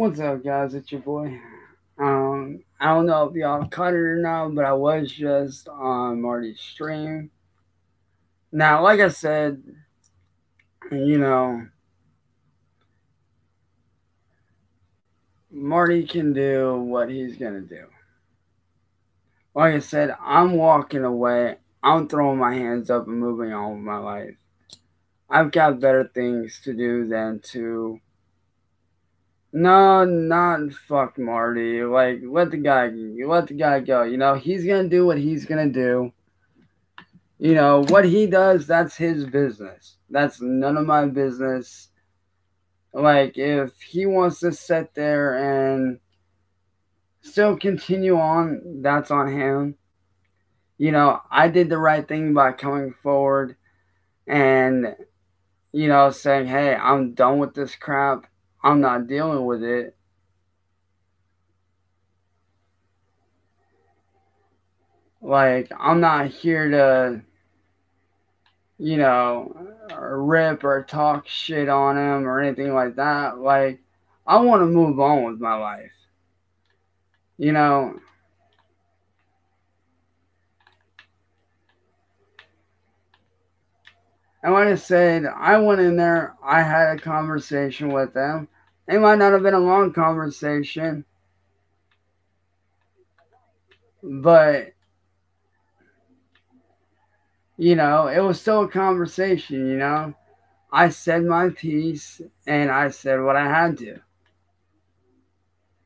What's up, guys? It's your boy. I don't know if y'all caught it or not, but I was just on Marty's stream. Now, like I said, you know, Marty can do what he's gonna do. Like I said, I'm walking away. I'm throwing my hands up and moving on with my life. I've got better things to do than to. No, not fuck Marty. Like, let the guy go. You know, he's gonna do what he's gonna do. You know, what he does, that's his business. That's none of my business. Like, if he wants to sit there and still continue on, that's on him. You know, I did the right thing by coming forward and, saying, hey, I'm done with this crap. I'm not dealing with it. Like, I'm not here to, rip or talk shit on him or anything like that. Like, I want to move on with my life. You know, and like I said, I went in there, I had a conversation with them. It might not have been a long conversation, but it was still a conversation. I said my piece and I said what I had to.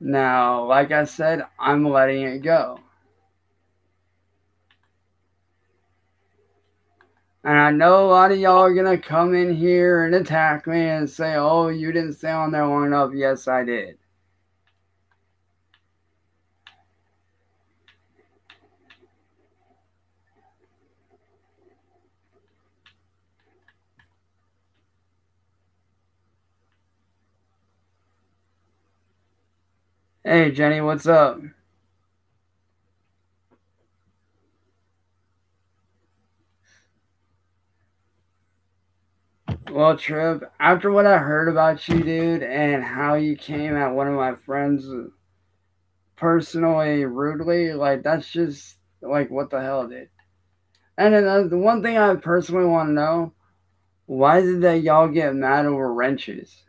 Now, like I said, I'm letting it go. And I know a lot of y'all are going to come in here and attack me and say, oh, you didn't stay on there long enough. Yes, I did. Hey, Jenny, what's up? Well, Trip, after what I heard about you, dude, and how you came at one of my friends personally rudely, like, that's just, like, what the hell, dude? And then the one thing I personally want to know, why did that y'all get mad over wrenches?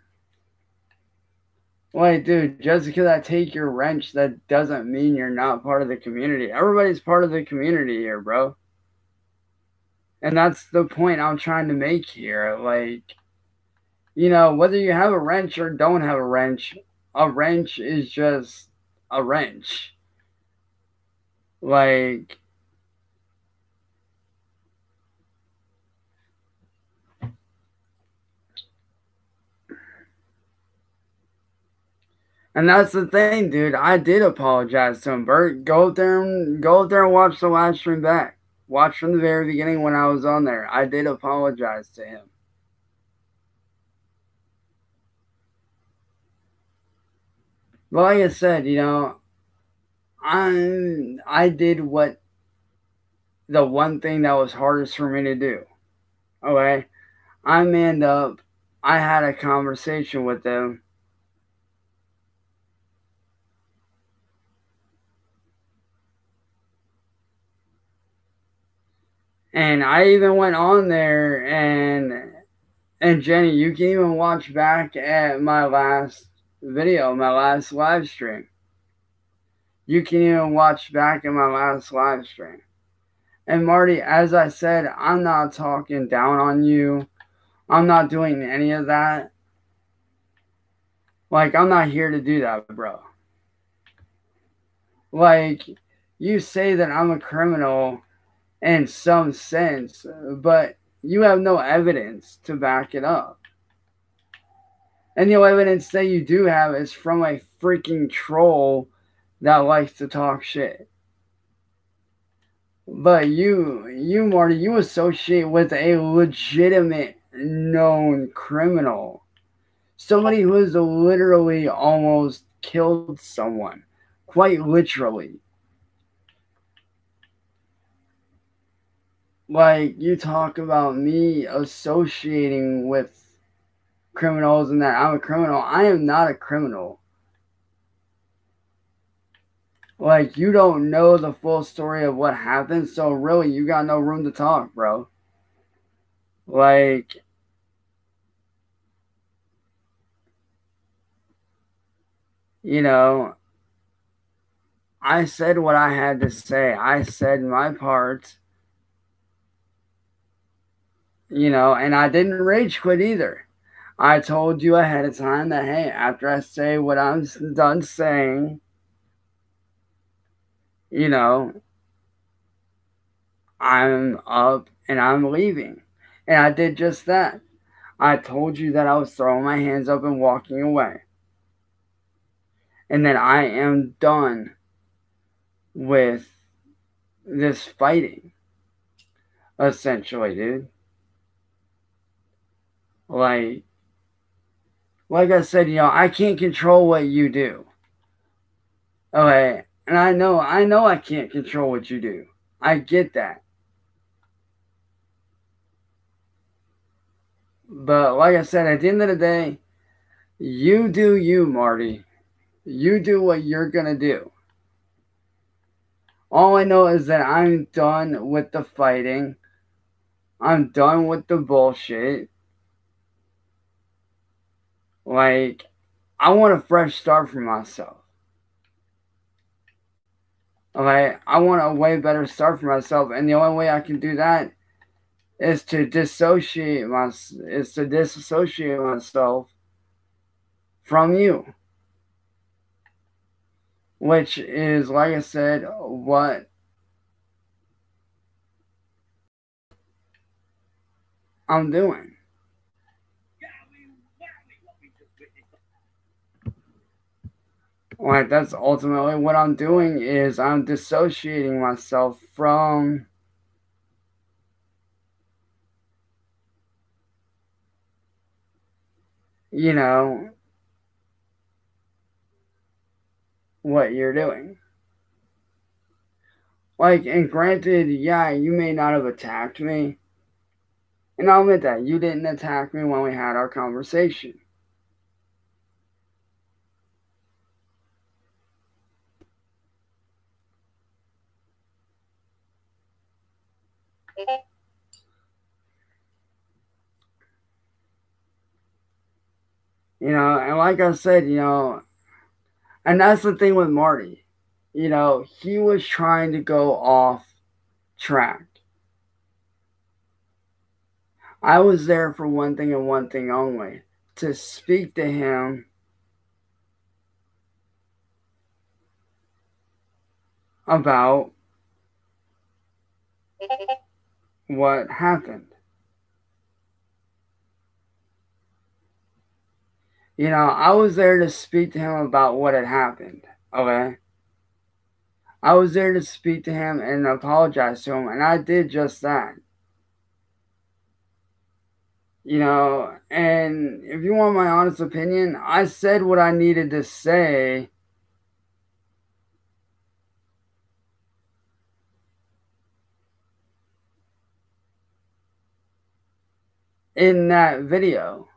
Like, dude, just because I take your wrench, that doesn't mean you're not part of the community. Everybody's part of the community here, bro. And that's the point I'm trying to make here. Like, whether you have a wrench or don't have a wrench is just a wrench. Like, and that's the thing, dude. I did apologize to him, Bert. Go up there and watch the live stream back. Watch from the very beginning when I was on there. I did apologize to him. But like I said, I did the one thing that was hardest for me to do. Okay? I manned up. I had a conversation with them. And I even went on there and Jenny, you can even watch back at my last video, my last live stream. You can even watch back at my last live stream. And Marty, as I said, I'm not talking down on you. I'm not doing any of that. Like, I'm not here to do that, bro. Like, you say that I'm a criminal in some sense, but you have no evidence to back it up. And the evidence that you do have is from a freaking troll that likes to talk shit. But you, Marty, you associate with a legitimate known criminal. Somebody who has literally almost killed someone. Quite literally. Like, you talk about me associating with criminals and that I'm a criminal. I am not a criminal. Like, you don't know the full story of what happened, so really, you got no room to talk, bro. Like, you know, I said what I had to say. I said my part, and I didn't rage quit either. I told you ahead of time that, hey, after I say what I'm done saying, I'm up and I'm leaving. And I did just that. I told you that I was throwing my hands up and walking away. And that I am done with this fighting, essentially, dude. Like I said, I can't control what you do. Okay, and I know I can't control what you do. I get that. But like I said, at the end of the day, you do you, Marty. You do what you're gonna do. All I know is that I'm done with the fighting. I'm done with the bullshit. Like, I want a fresh start for myself. Okay, I want a way better start for myself, and the only way I can do that is to disassociate myself from you, which is, like I said, what I'm doing. Like, that's ultimately what I'm doing, is I'm dissociating myself from what you're doing. Like, and granted, yeah, you may not have attacked me, and I'll admit that you didn't attack me when we had our conversation. And like I said, and that's the thing with Marty. He was trying to go off track. I was there for one thing and one thing only, to speak to him about what happened. I was there to speak to him about what had happened, okay? I was there to speak to him and apologize to him, and I did just that. And if you want my honest opinion, I said what I needed to say in that video.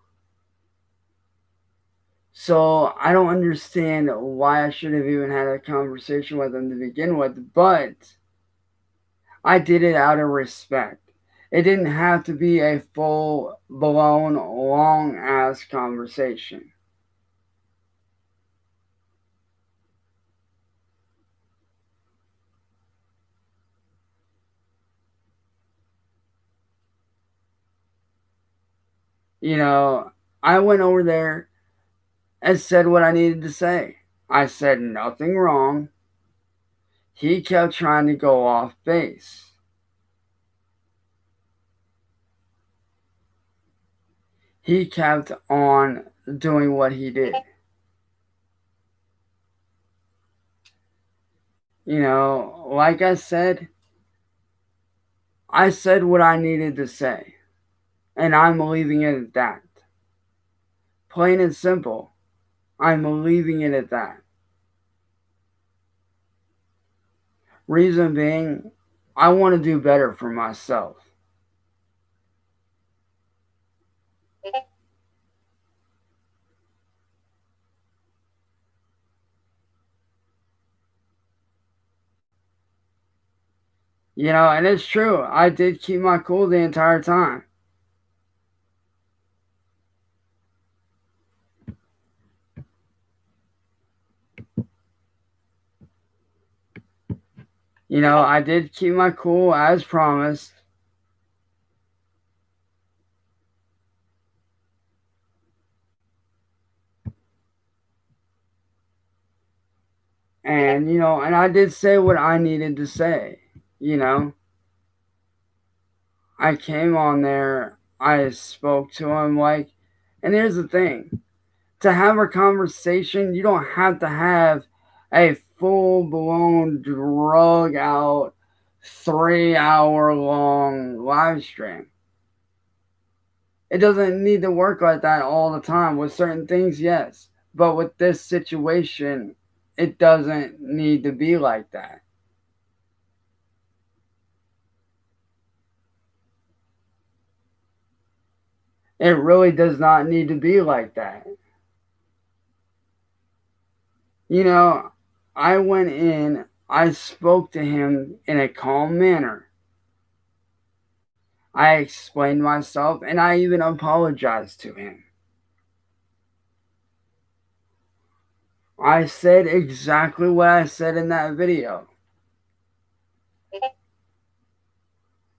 So I don't understand why I should have even had a conversation with him to begin with, but I did it out of respect. It didn't have to be a full-blown, long-ass conversation. I went over there and said what I needed to say. I said nothing wrong. He kept trying to go off base. He kept on doing what he did. Like I said what I needed to say. And I'm leaving it at that. Plain and simple. I'm leaving it at that. Reason being, I want to do better for myself. You know, and it's true. I did keep my cool the entire time. You know, I did keep my cool as promised. And, you know, and I did say what I needed to say. You know, I came on there, I spoke to him like, and here's the thing, to have a conversation, you don't have to have a full blown drug out 3 hour long live stream. It doesn't need to work like that all the time. With certain things, yes. But with this situation, it doesn't need to be like that. It really does not need to be like that. You know, I went in, I spoke to him in a calm manner. I explained myself and I even apologized to him. I said exactly what I said in that video.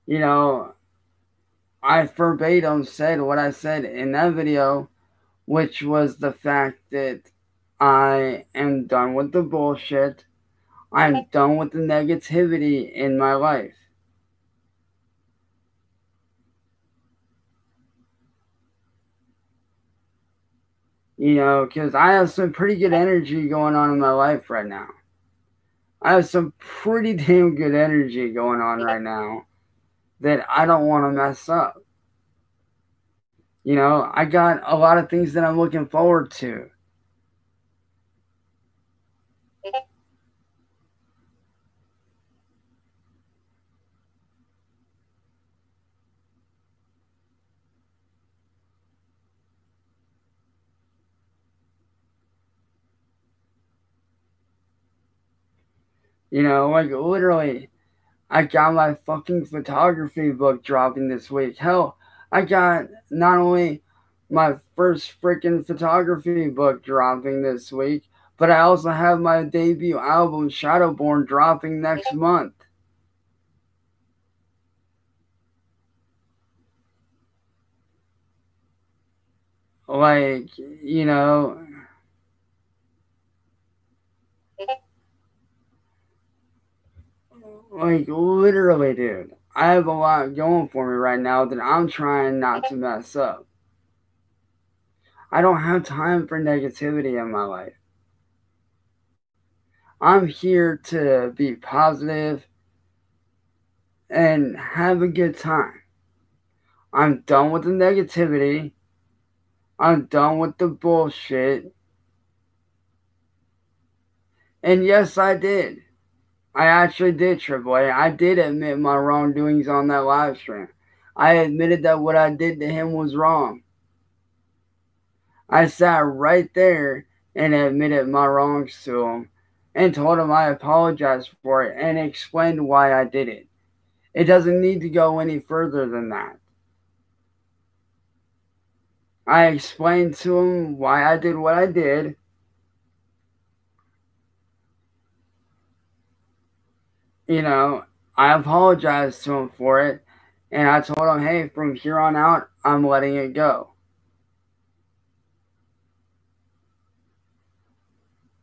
You know, I verbatim said what I said in that video, which was the fact that I am done with the bullshit. I'm done with the negativity in my life. You know, because I have some pretty good energy going on in my life right now. I have some pretty damn good energy going on right now that I don't want to mess up. You know, I got a lot of things that I'm looking forward to. You know, like literally, I got my fucking photography book dropping this week. Hell, I got not only my first freaking photography book dropping this week, but I also have my debut album, Shadowborn, dropping next month. Like, you know, like literally, dude, I have a lot going for me right now that I'm trying not to mess up. I don't have time for negativity in my life. I'm here to be positive and have a good time. I'm done with the negativity. I'm done with the bullshit. And yes, I did. I actually did, Triple A. I did admit my wrongdoings on that live stream. I admitted that what I did to him was wrong. I sat right there and admitted my wrongs to him and told him I apologized for it and explained why I did it. It doesn't need to go any further than that. I explained to him why I did what I did. You know, I apologized to him for it. And I told him, hey, from here on out, I'm letting it go.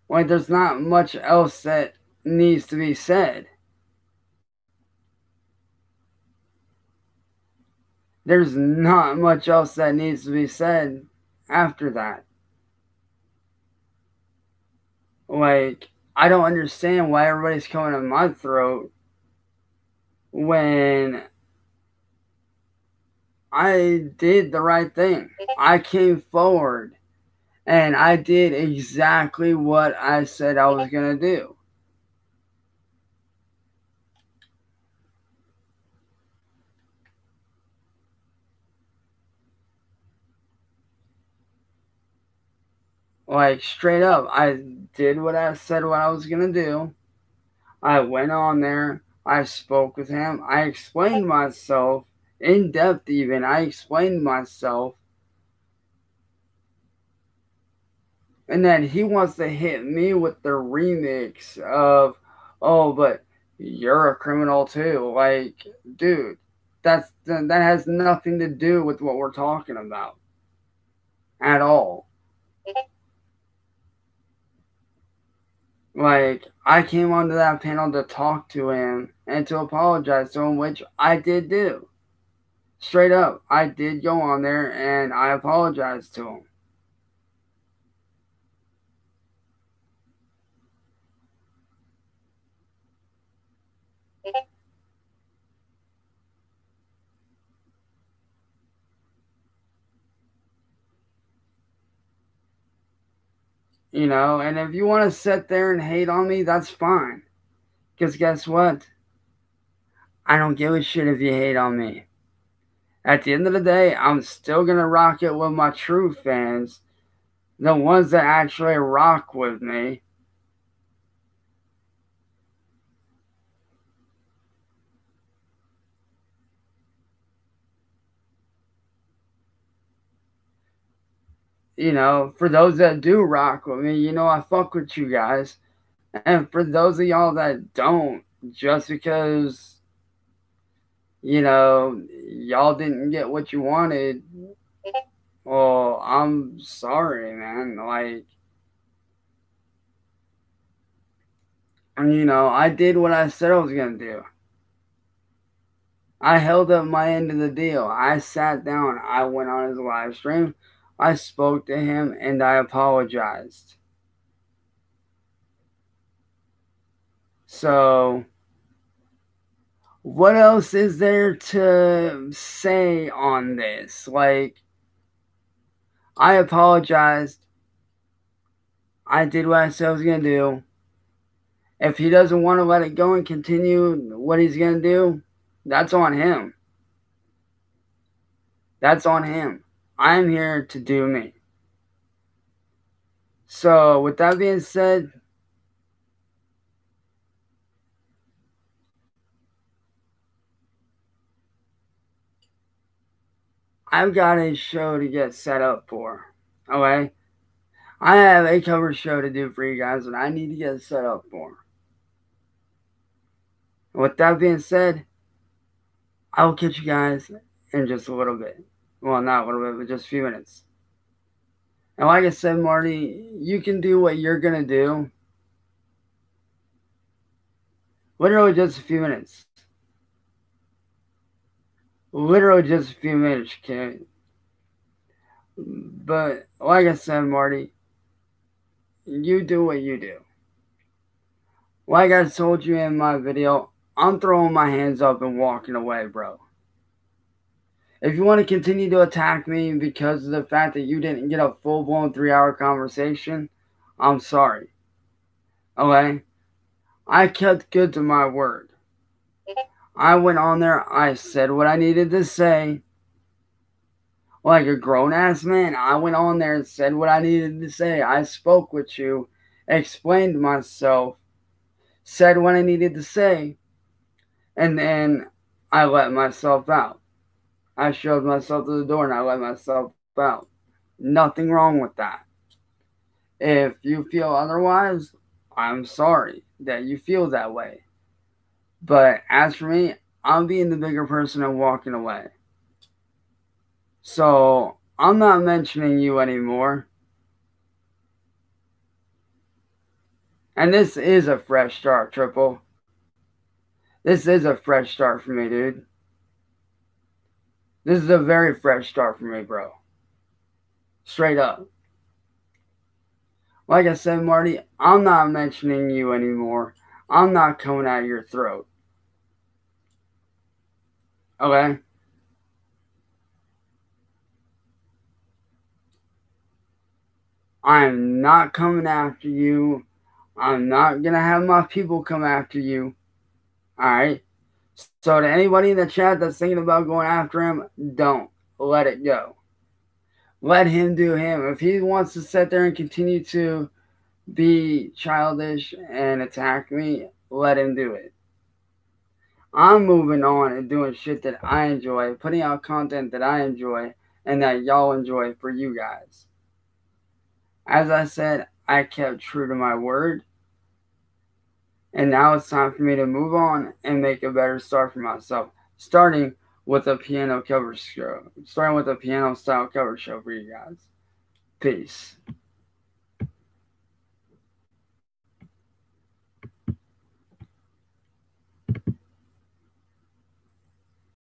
Like, there's not much else that needs to be said. There's not much else that needs to be said after that. Like, I don't understand why everybody's coming at my throat when I did the right thing. I came forward and I did exactly what I said I was going to do. Like, straight up, I did what I said what I was going to do. I went on there. I spoke with him. I explained myself in depth even. I explained myself. And then he wants to hit me with the remix of, oh, but you're a criminal too. Like, dude, that has nothing to do with what we're talking about at all. Like, I came onto that panel to talk to him and to apologize to him, which I did do. Straight up, I did go on there and I apologized to him. You know, and if you want to sit there and hate on me, that's fine. Because guess what? I don't give a shit if you hate on me. At the end of the day, I'm still going to rock it with my true fans, the ones that actually rock with me. You know, for those that do rock with me, you know, I fuck with you guys. And for those of y'all that don't, just because, you know, y'all didn't get what you wanted, well, I'm sorry, man. Like, you know, I did what I said I was going to do. I held up my end of the deal. I sat down. I went on his live stream. I spoke to him and I apologized. So, what else is there to say on this? Like, I apologized. I did what I said I was going to do. If he doesn't want to let it go and continue what he's going to do, that's on him. That's on him. I'm here to do me. So, with that being said, I've got a show to get set up for. Okay? I have a cover show to do for you guys that I need to get set up for. With that being said, I will catch you guys in just a little bit. Well, not a little bit, but just a few minutes. And like I said, Marty, you can do what you're going to do. Literally just a few minutes. Literally just a few minutes, kid. But like I said, Marty, you do what you do. Like I told you in my video, I'm throwing my hands up and walking away, bro. If you want to continue to attack me because of the fact that you didn't get a full-blown 3-hour conversation, I'm sorry. Okay? I kept good to my word. I went on there, I said what I needed to say. Like a grown-ass man, I went on there and said what I needed to say. I spoke with you, explained myself, said what I needed to say, and then I let myself out. I showed myself to the door and I let myself out. Nothing wrong with that. If you feel otherwise, I'm sorry that you feel that way. But as for me, I'm being the bigger person and walking away. So, I'm not mentioning you anymore. And this is a fresh start, Triple. This is a fresh start for me, dude. This is a very fresh start for me, bro. Straight up. Like I said, Marty, I'm not mentioning you anymore. I'm not coming at your throat. Okay? I'm not coming after you. I'm not going to have my people come after you. Alright? So to anybody in the chat that's thinking about going after him, don't. Let it go. Let him do him. If he wants to sit there and continue to be childish and attack me, let him do it. I'm moving on and doing shit that I enjoy, putting out content that I enjoy and that y'all enjoy for you guys. As I said, I kept true to my word. And now it's time for me to move on and make a better start for myself. Starting with a piano cover show. Starting with a piano style cover show for you guys. Peace.